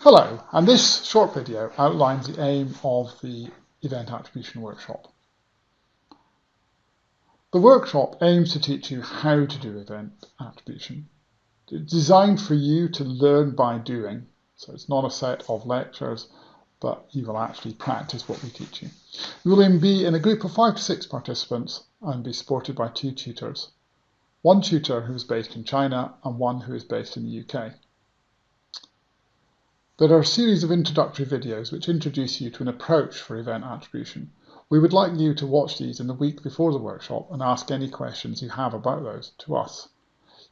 Hello, and this short video outlines the aim of the Event Attribution Workshop. The workshop aims to teach you how to do event attribution. It's designed for you to learn by doing, so it's not a set of lectures, but you will actually practice what we teach you. You will then be in a group of 5 to 6 participants and be supported by 2 tutors. One tutor who is based in China and one who is based in the UK. There are a series of introductory videos which introduce you to an approach for event attribution. We would like you to watch these in the week before the workshop and ask any questions you have about those to us.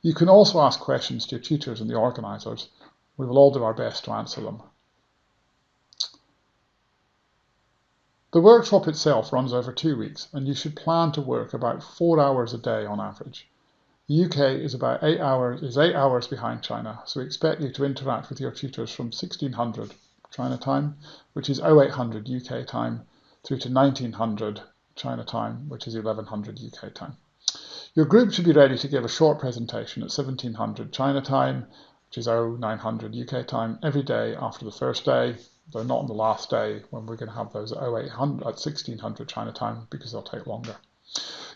You can also ask questions to your tutors and the organisers. We will all do our best to answer them. The workshop itself runs over 2 weeks and you should plan to work about 4 hours a day on average. The UK is about 8 hours behind China, so we expect you to interact with your tutors from 1600 China time, which is 0800 UK time, through to 1900 China time, which is 1100 UK time. Your group should be ready to give a short presentation at 1700 China time, which is 0900 UK time, every day after the first day, though not on the last day when we're going to have those at 1600 China time because they'll take longer.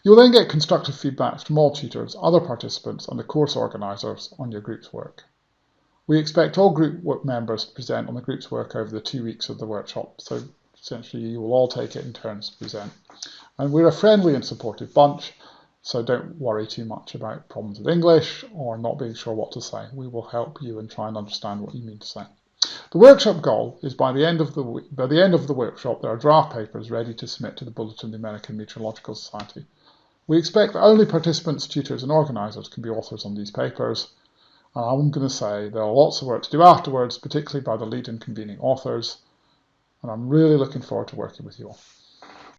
You will then get constructive feedback from all tutors, other participants and the course organisers on your group's work. We expect all group work members to present on the group's work over the 2 weeks of the workshop, so essentially you will all take it in turns to present. And we're a friendly and supportive bunch, so don't worry too much about problems with English or not being sure what to say. We will help you and try and understand what you mean to say. The workshop goal is by the end of the workshop there are draft papers ready to submit to the Bulletin of the American Meteorological Society. We expect that only participants, tutors and organisers can be authors on these papers. And I'm going to say there are lots of work to do afterwards, particularly by the lead and convening authors. And I'm really looking forward to working with you all.